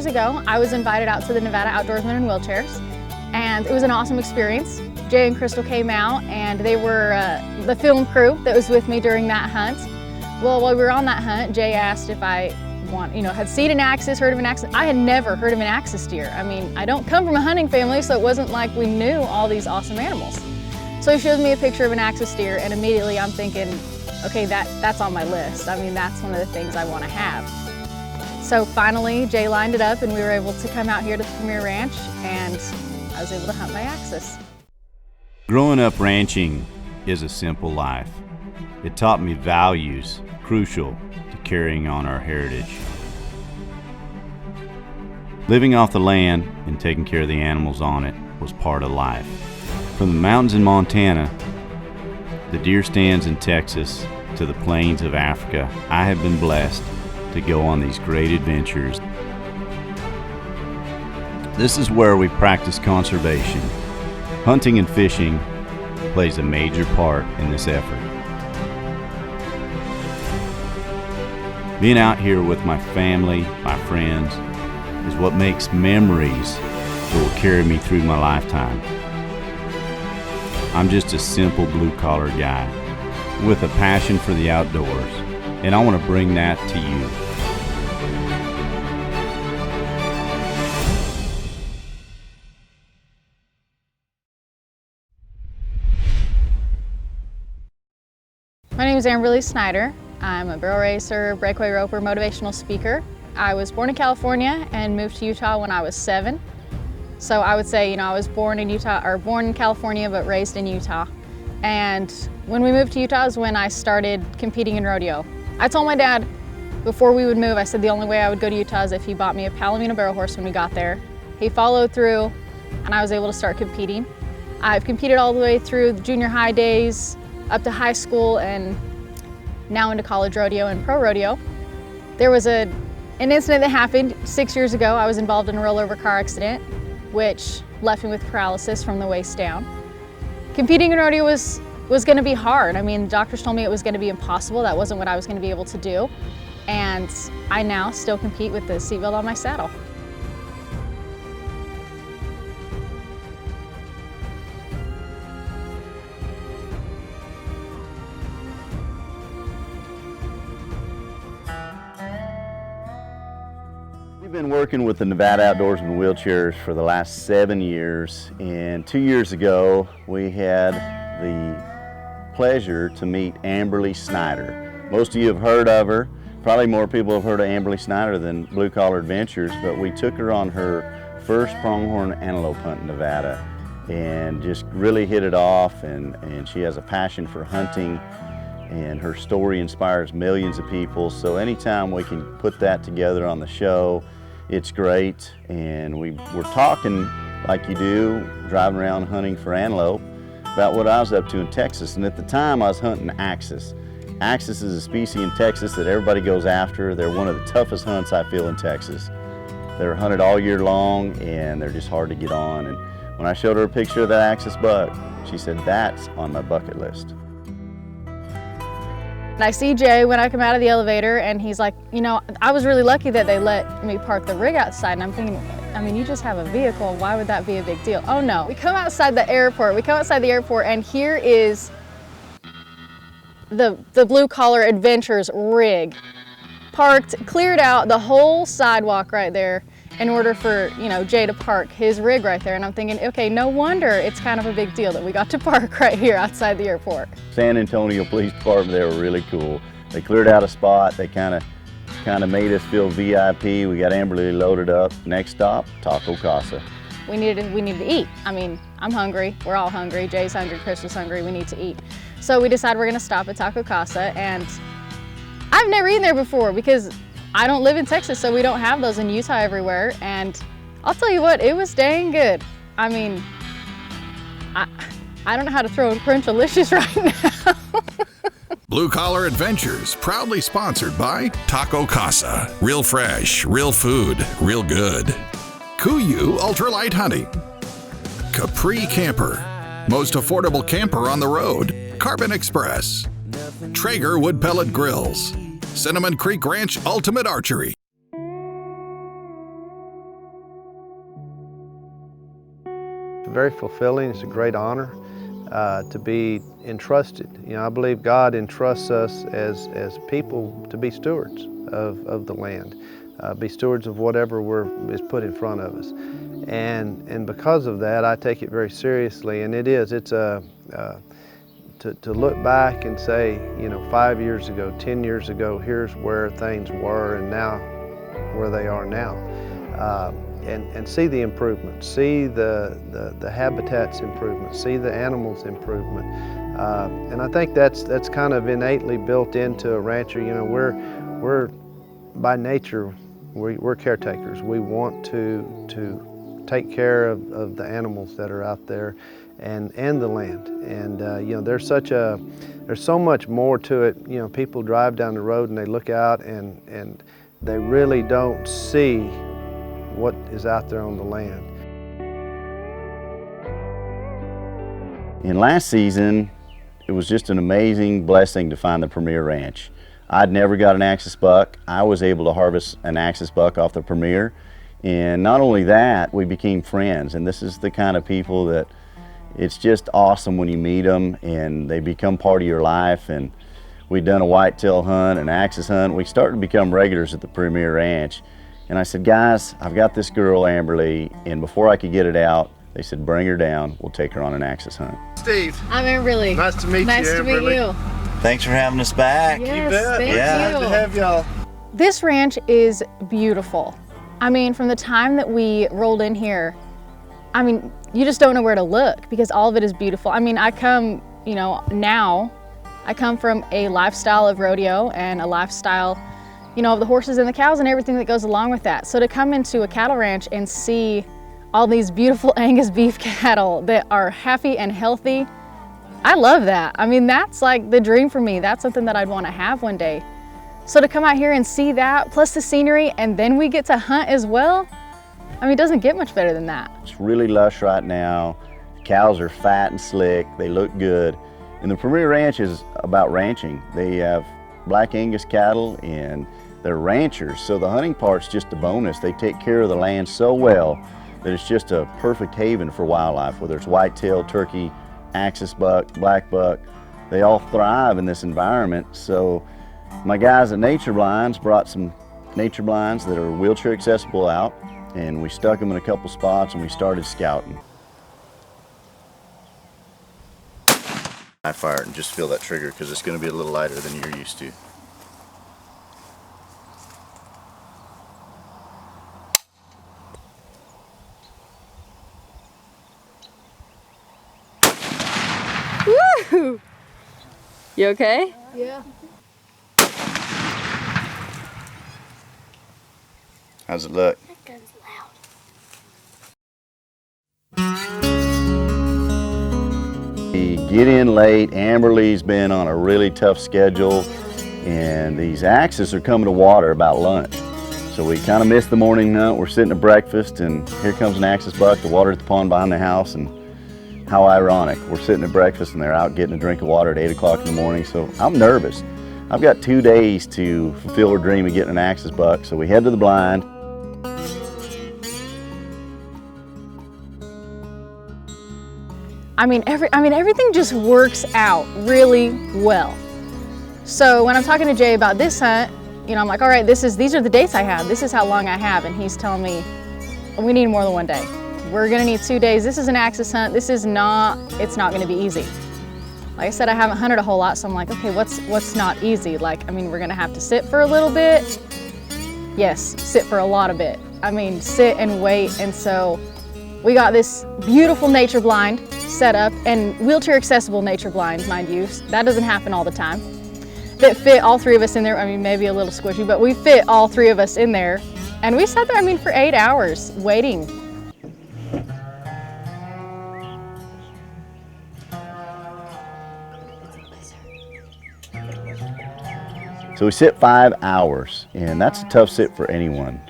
years ago, I was invited out to the Nevada Outdoorsmen in Wheelchairs, and it was an awesome experience. Jay and Crystal came out, and they were the film crew that was with me during that hunt. Well, while we were on that hunt, Jay asked if I had seen an axis, heard of an axis. I had never heard of an axis deer. I mean, I don't come from a hunting family, so it wasn't like we knew all these awesome animals. So he shows me a picture of an axis deer, and immediately I'm thinking, okay, that's on my list. I mean, that's one of the things I want to have. So finally, Jay lined it up, and we were able to come out here to the Premier Ranch, and I was able to hunt my axis. Growing up ranching is a simple life. It taught me values crucial to carrying on our heritage. Living off the land and taking care of the animals on it was part of life. From the mountains in Montana, the deer stands in Texas, to the plains of Africa, I have been blessed to go on these great adventures. This is where we practice conservation. Hunting and fishing plays a major part in this effort. Being out here with my family, my friends, is what makes memories that will carry me through my lifetime. I'm just a simple blue-collar guy with a passion for the outdoors, and I want to bring that to you. My name is Amberley Snyder. I'm a barrel racer, breakaway roper, motivational speaker. I was born in California and moved to Utah when I was 7. So I would say, I was born in California, but raised in Utah. And when we moved to Utah is when I started competing in rodeo. I told my dad before we would move, I said the only way I would go to Utah is if he bought me a Palomino barrel horse when we got there. He followed through, and I was able to start competing. I've competed all the way through the junior high days, up to high school, and now into college rodeo and pro rodeo. There was an incident that happened 6 years ago. I was involved in a rollover car accident, which left me with paralysis from the waist down. Competing in rodeo was going to be hard. I mean, doctors told me it was going to be impossible. That wasn't what I was going to be able to do. And I now still compete with the seatbelt on my saddle. We've been working with the Nevada Outdoorsmen Wheelchairs for the last 7 years, and 2 years ago we had the pleasure to meet Amberley Snyder. Most of you have heard of her. Probably more people have heard of Amberley Snyder than Blue Collar Adventures, but we took her on her first pronghorn antelope hunt in Nevada and just really hit it off, and she has a passion for hunting, and her story inspires millions of people. So anytime we can put that together on the show, it's great. And we're talking like you do, driving around hunting for antelope, about what I was up to in Texas. And at the time I was hunting axis. Axis is a species in Texas that everybody goes after. They're one of the toughest hunts I feel in Texas. They're hunted all year long, and they're just hard to get on. And when I showed her a picture of that axis buck, she said, that's on my bucket list. And I see Jay when I come out of the elevator, and he's like, I was really lucky that they let me park the rig outside. And I'm thinking, I mean, you just have a vehicle. Why would that be a big deal? Oh no. We come outside the airport, and here is the Blue Collar Adventures rig. Parked, cleared out the whole sidewalk right there in order for, Jay to park his rig right there. And I'm thinking, okay, no wonder it's kind of a big deal that we got to park right here outside the airport. San Antonio Police Department, they were really cool. They cleared out a spot. They kind of made us feel VIP. We got Amberley loaded up. Next stop, Taco Casa. We needed to eat. I mean, I'm hungry. We're all hungry. Jay's hungry. Chris was hungry. We need to eat. So we decided we're going to stop at Taco Casa, and I've never eaten there before because I don't live in Texas, so we don't have those in Utah everywhere. And I'll tell you what, it was dang good. I mean, I don't know how to throw in Crunch-alicious right now. Blue Collar Adventures, proudly sponsored by Taco Casa. Real fresh, real food, real good. Kuyu Ultralight Hunting. Capri Camper. Most affordable camper on the road. Carbon Express. Traeger Wood Pellet Grills. Cinnamon Creek Ranch Ultimate Archery. very fulfilling. It's a great honor to be entrusted. You know, I believe God entrusts us as people to be stewards of the land, be stewards of whatever is put in front of us. And because of that, I take it very seriously. And it's to look back and say, you know, 5 years ago, 10 years ago, here's where things were, and now where they are now. And see the improvement, see the habitat's improvement, see the animals' improvement. And I think that's kind of innately built into a rancher. You know, we're by nature, we're caretakers. We want to take care of the animals that are out there and the land. And you know, there's so much more to it. You know, people drive down the road and they look out and they really don't see what is out there on the land. In last season, it was just an amazing blessing to find the Premier Ranch. I'd never got an Axis buck. I was able to harvest an Axis buck off the Premier. And not only that, we became friends. And this is the kind of people that it's just awesome when you meet them and they become part of your life. And we'd done a whitetail hunt, an Axis hunt. We started to become regulars at the Premier Ranch. And I said, guys, I've got this girl, Amberley, and before I could get it out, they said, bring her down, we'll take her on an Axis hunt. Steve. I'm Amberley. Nice to meet you, Nice to meet you. Thanks for having us back. Yes, You bet. thank Yeah. you. Glad to have y'all. This ranch is beautiful. I mean, from the time that we rolled in here, I mean, you just don't know where to look because all of it is beautiful. I mean, I come, you know, now, I come from a lifestyle of rodeo and a lifestyle, you know, of the horses and the cows and everything that goes along with that. So to come into a cattle ranch and see all these beautiful Angus beef cattle that are happy and healthy, I love that. I mean, that's like the dream for me. That's something that I'd want to have one day. So to come out here and see that, plus the scenery, and then we get to hunt as well, I mean, it doesn't get much better than that. It's really lush right now. The cows are fat and slick, they look good. And the Premier Ranch is about ranching. They have Black Angus cattle and they're ranchers, so the hunting part's just a bonus. They take care of the land so well that it's just a perfect haven for wildlife, whether it's whitetail, turkey, Axis buck, black buck. They all thrive in this environment. So my guys at Nature Blinds brought some nature blinds that are wheelchair accessible out, and we stuck them in a couple spots and we started scouting. I fire it and just feel that trigger because it's going to be a little lighter than you're used to. Woo! You okay? Yeah. How's it look? That gun's loud. We get in late. Amberley's been on a really tough schedule, and these Axis are coming to water about lunch. So we kind of missed the morning hunt. We're sitting at breakfast, and here comes an Axis buck to water at the pond behind the house. And how ironic. We're sitting at breakfast, and they're out getting a drink of water at 8 o'clock in the morning. So I'm nervous. I've got 2 days to fulfill our dream of getting an Axis buck. So we head to the blind. I mean, everything just works out really well. So when I'm talking to Jay about this hunt, you know, I'm like, all right, these are the dates I have. This is how long I have. And he's telling me, we need more than 1 day. We're gonna need 2 days. This is an Axis hunt. It's not gonna be easy. Like I said, I haven't hunted a whole lot, so I'm like, okay, what's not easy? Like, I mean, we're gonna have to sit for a little bit. Yes, sit for a lot of it. I mean, sit and wait. And so we got this beautiful nature blind set up, and wheelchair accessible nature blind, mind you. That doesn't happen all the time. That fit all 3 of us in there. I mean, maybe a little squishy, but we fit all 3 of us in there. And we sat there, I mean, for 8 hours waiting. So we sit 5 hours, and that's a tough sit for anyone.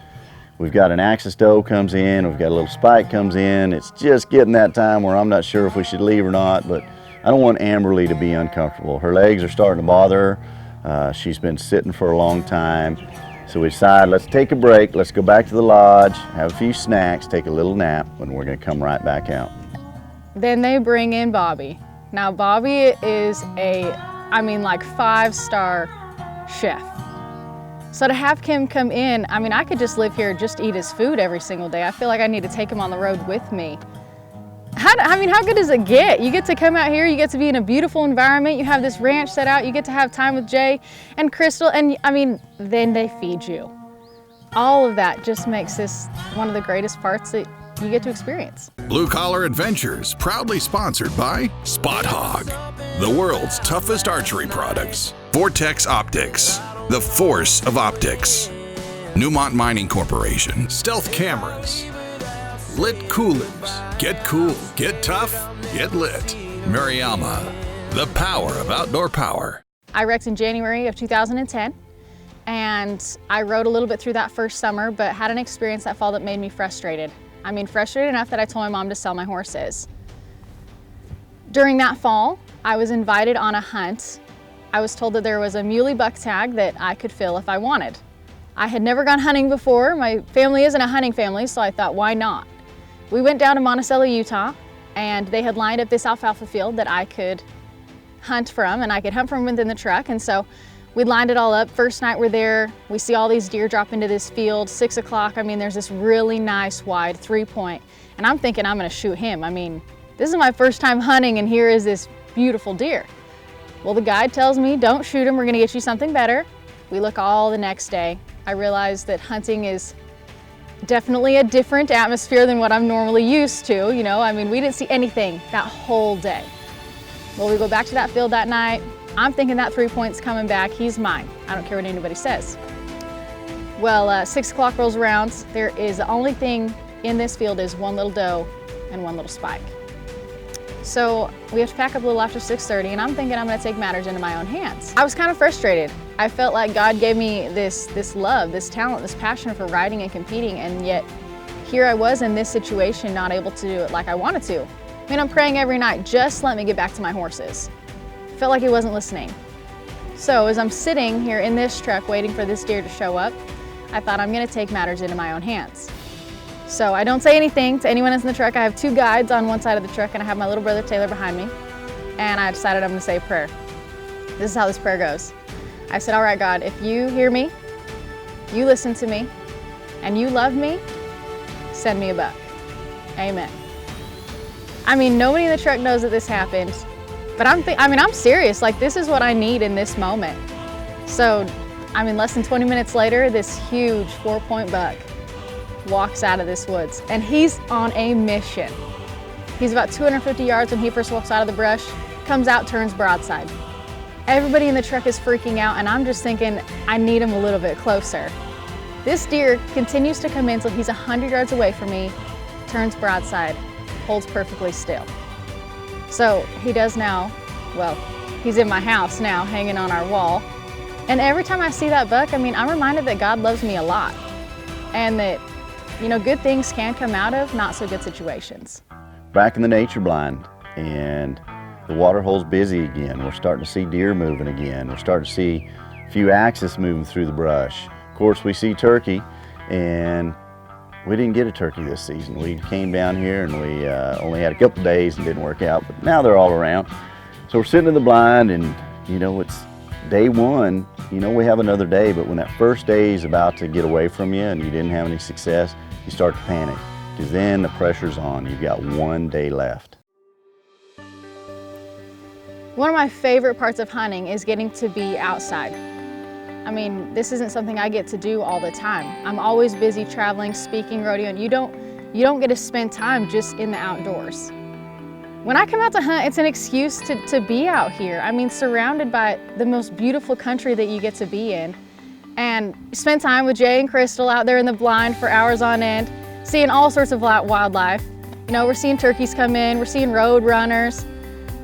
We've got an Axis doe comes in, we've got a little spike comes in. It's just getting that time where I'm not sure if we should leave or not, but I don't want Amberley to be uncomfortable. Her legs are starting to bother her. She's been sitting for a long time. So we decided, let's take a break, let's go back to the lodge, have a few snacks, take a little nap, and we're gonna come right back out. Then they bring in Bobby. Now Bobby is like 5-star chef. So to have him come in, I could just live here, just eat his food every single day. I feel like I need to take him on the road with me. How good does it get? You get to come out here, you get to be in a beautiful environment, you have this ranch set out, you get to have time with Jay and Crystal, and then they feed you. All of that just makes this one of the greatest parts that you get to experience. Blue Collar Adventures, proudly sponsored by Spot Hog, the world's toughest archery products. Vortex Optics, the force of optics. Newmont Mining Corporation, Stealth Cameras. Lit Coolers, get cool, get tough, get lit. Mariama, the power of outdoor power. I wrecked in January of 2010, and I rode a little bit through that first summer, but had an experience that fall that made me frustrated. Frustrated enough that I told my mom to sell my horses. During that fall, I was invited on a hunt. I was told that there was a muley buck tag that I could fill if I wanted. I had never gone hunting before. My family isn't a hunting family, so I thought, why not? We went down to Monticello, Utah, and they had lined up this alfalfa field that I could hunt from, and I could hunt from within the truck. And so we lined it all up. First night we're there, we see all these deer drop into this field, 6 o'clock. There's this really nice wide 3-point, and I'm thinking I'm gonna shoot him. This is my first time hunting, and here is this beautiful deer. Well, the guide tells me, don't shoot him, we're gonna get you something better. We look all the next day. I realized that hunting is definitely a different atmosphere than what I'm normally used to. We didn't see anything that whole day. Well, we go back to that field that night. I'm thinking that 3-point's coming back. He's mine. I don't care what anybody says. Well, 6 o'clock rolls around. The only thing in this field is one little doe and one little spike. So we have to pack up a little after 6:30, and I'm thinking I'm gonna take matters into my own hands. I was kind of frustrated. I felt like God gave me this love, this talent, this passion for riding and competing, and yet here I was in this situation, not able to do it like I wanted to. I'm praying every night, just let me get back to my horses. Felt like he wasn't listening. So as I'm sitting here in this truck waiting for this deer to show up, I thought I'm gonna take matters into my own hands. So I don't say anything to anyone that's in the truck. I have 2 guides on one side of the truck, and I have my little brother Taylor behind me. And I decided I'm gonna say a prayer. This is how this prayer goes. I said, all right, God, if you hear me, you listen to me, and you love me, send me a buck. Amen. Nobody in the truck knows that this happened, but I'm serious. Like, this is what I need in this moment. So, less than 20 minutes later, this huge 4-point buck walks out of this woods, and he's on a mission. He's about 250 yards when he first walks out of the brush, comes out, turns broadside. Everybody in the truck is freaking out, and I'm just thinking, I need him a little bit closer. This deer continues to come in until he's 100 yards away from me, turns broadside, holds perfectly still. So he does now, well, he's in my house now, hanging on our wall. And every time I see that buck, I'm reminded that God loves me a lot, and that good things can come out of not so good situations. Back in the nature blind, and the water hole's busy again. We're starting to see deer moving again. We're starting to see a few axis moving through the brush. Of course, we see turkey, and we didn't get a turkey this season. We came down here and we only had a couple days and didn't work out, but now they're all around. So we're sitting in the blind, and it's day one. We have another day, but when that first day is about to get away from you and you didn't have any success, you start to panic, because then the pressure's on. You've got 1 day left. One of my favorite parts of hunting is getting to be outside. This isn't something I get to do all the time. I'm always busy traveling, speaking, rodeoing. You don't get to spend time just in the outdoors. When I come out to hunt, it's an excuse to be out here. Surrounded by the most beautiful country that you get to be in, and spend time with Jay and Crystal out there in the blind for hours on end, seeing all sorts of wildlife. We're seeing turkeys come in, we're seeing road runners.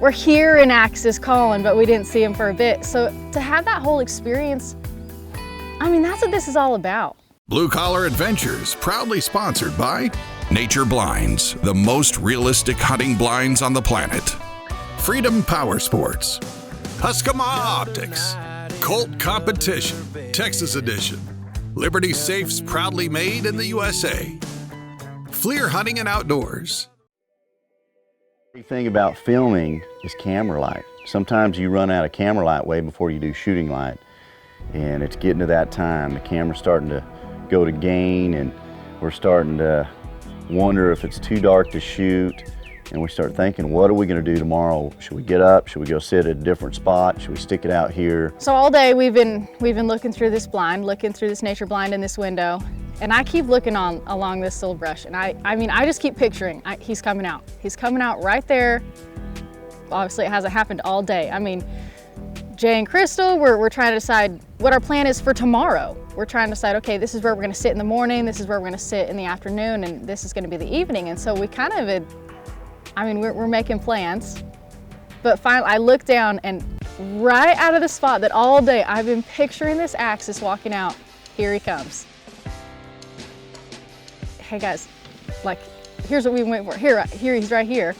We're here in Axis calling, but we didn't see them for a bit. So to have that whole experience, that's what this is all about. Blue Collar Adventures, proudly sponsored by Nature Blinds, the most realistic hunting blinds on the planet. Freedom Power Sports. Huskama Optics. Colt Competition, Texas Edition. Liberty Safes, proudly made in the USA. Fleer Hunting and Outdoors. The thing about filming is camera light. Sometimes you run out of camera light way before you do shooting light, and it's getting to that time. The camera's starting to go to gain, and we're starting to wonder if it's too dark to shoot, and we start thinking, what are we going to do tomorrow? Should we get up? Should we go sit at a different spot? Should we stick it out here? So all day we've been looking through this blind, looking through this nature blind in this window, and I keep looking along this little brush, and I mean, I just keep picturing, he's coming out. He's coming out right there. Obviously it hasn't happened all day. I mean, Jay and Crystal, we're trying to decide what our plan is for tomorrow. We're trying to decide, okay, this is where we're gonna sit in the morning, this is where we're gonna sit in the afternoon, and this is gonna be the evening. And so we kind of, we're making plans. But finally, I look down, and right out of the spot that all day I've been picturing this Axis walking out, here he comes. Hey guys, like, here's what we went for. Here, he's right here.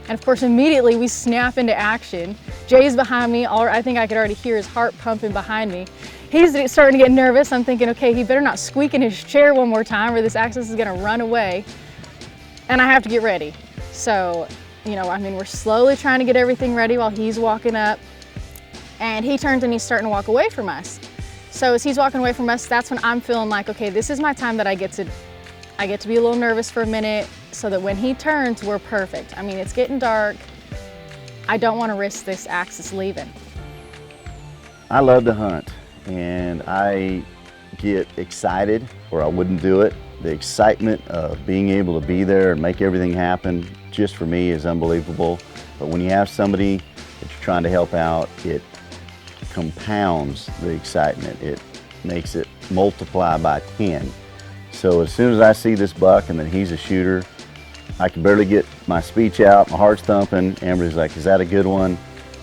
And of course, immediately we snap into action. Jay's behind me. I think I could already hear his heart pumping behind me. He's starting to get nervous. I'm thinking, okay, he better not squeak in his chair one more time or this Axis is gonna run away. And I have to get ready. So, we're slowly trying to get everything ready while he's walking up. And he turns and he's starting to walk away from us. So as he's walking away from us, that's when I'm feeling like, okay, this is my time that I get to be a little nervous for a minute so that when he turns, we're perfect. I mean, it's getting dark. I don't want to risk this Axis leaving. I love to hunt, and I get excited, or I wouldn't do it. The excitement of being able to be there and make everything happen just for me is unbelievable. But when you have somebody that you're trying to help out, it compounds the excitement. It makes it multiply by 10. So as soon as I see this buck and that he's a shooter, I can barely get my speech out, my heart's thumping. Amberley's like, is that a good one?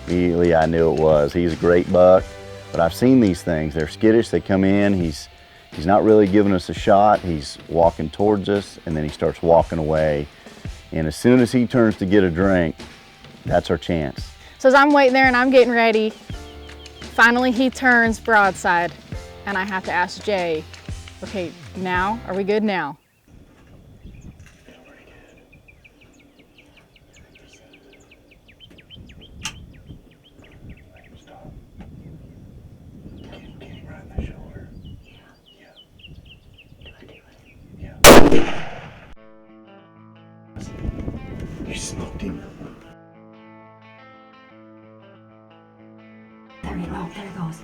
Immediately I knew it was. He's a great buck, but I've seen these things. They're skittish, they come in, he's not really giving us a shot. He's walking towards us, and then he starts walking away. And as soon as he turns to get a drink, that's our chance. So as I'm waiting there and I'm getting ready, finally he turns broadside, and I have to ask Jay, okay, now, are we good now? You smoked him. There he goes.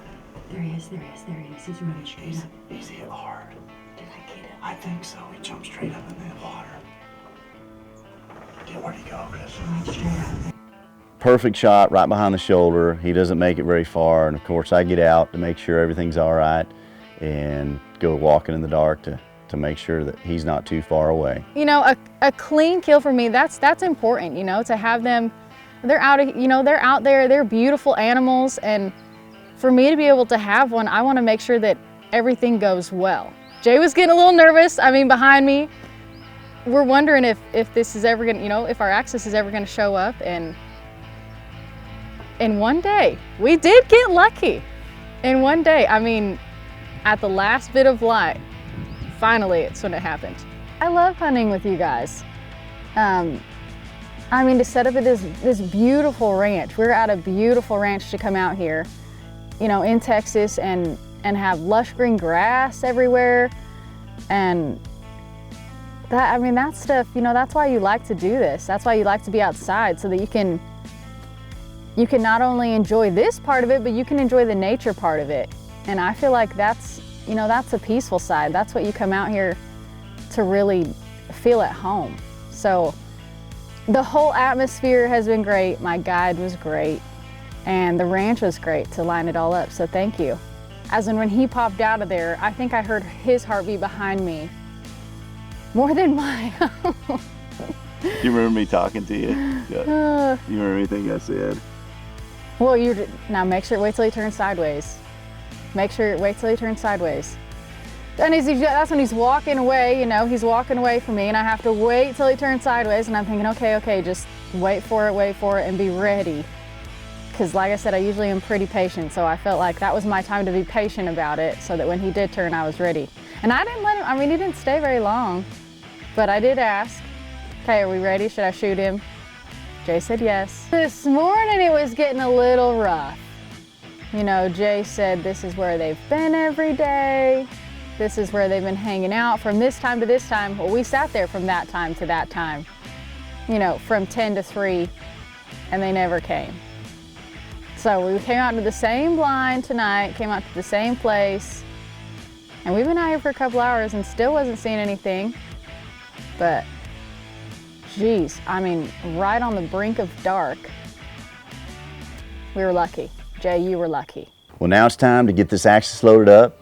There he is. He's running straight up. He's hit hard. Did I get him? I think so. He jumped straight up in that water. Where'd he go, Chris? Right straight up. Perfect shot right behind the shoulder. He doesn't make it very far, and of course I get out to make sure everything's all right and go walking in the dark to make sure that he's not too far away. A clean kill for me, that's important, to have them, they're out there, they're beautiful animals, and for me to be able to have one, I want to make sure that everything goes well. Jay was getting a little nervous, behind me. We're wondering if this is ever gonna, if our Axis is ever gonna show up, and in one day, we did get lucky. In one day, at the last bit of light, finally, it's when it happened. I love hunting with you guys. To set up at this beautiful ranch. We're at a beautiful ranch to come out here, in Texas and have lush green grass everywhere. And that stuff, that's why you like to do this. That's why you like to be outside, so that you can not only enjoy this part of it, but you can enjoy the nature part of it. And I feel like that's a peaceful side. That's what you come out here to really feel at home. So the whole atmosphere has been great. My guide was great. And the ranch was great to line it all up, so thank you. As in when he popped out of there, I think I heard his heartbeat behind me more than mine. You remember me talking to you? Yeah. You remember anything I said? Well, now make sure, wait till he turns sideways. Wait till he turns sideways. Then that's when he's walking away, he's walking away from me, and I have to wait till he turns sideways, and I'm thinking, okay, just wait for it, and be ready. Because like I said, I usually am pretty patient, so I felt like that was my time to be patient about it, so that when he did turn, I was ready. And I didn't let him, he didn't stay very long, but I did ask, okay, are we ready? Should I shoot him? Jay said yes. This morning it was getting a little rough. You know, Jay said this is where they've been every day. This is where they've been hanging out from this time to this time. Well, we sat there from that time to that time, you know, from 10 to 3, and they never came. So we came out to the same blind tonight, came out to the same place, and we've been out here for a couple hours and still wasn't seeing anything. But, geez, I mean, right on the brink of dark. We were lucky. Jay, you were lucky. Well, now it's time to get this Axis loaded up,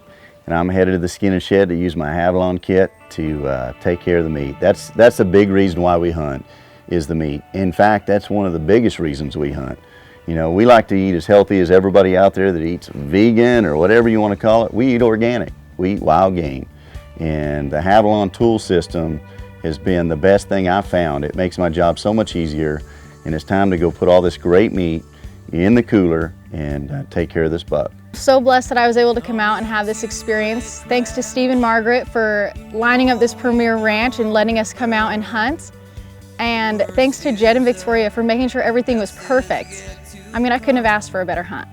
and I'm headed to the skin and shed to use my Avalon kit to take care of the meat. That's a big reason why we hunt, is the meat. In fact, that's one of the biggest reasons we hunt. You know, we like to eat as healthy as everybody out there that eats vegan or whatever you want to call it. We eat organic. We eat wild game. And the Avalon tool system has been the best thing I've found. It makes my job so much easier, and it's time to go put all this great meat in the cooler and take care of this buck. So blessed that I was able to come out and have this experience. Thanks to Steve and Margaret for lining up this premier ranch and letting us come out and hunt. And thanks to Jed and Victoria for making sure everything was perfect. I mean, I couldn't have asked for a better hunt.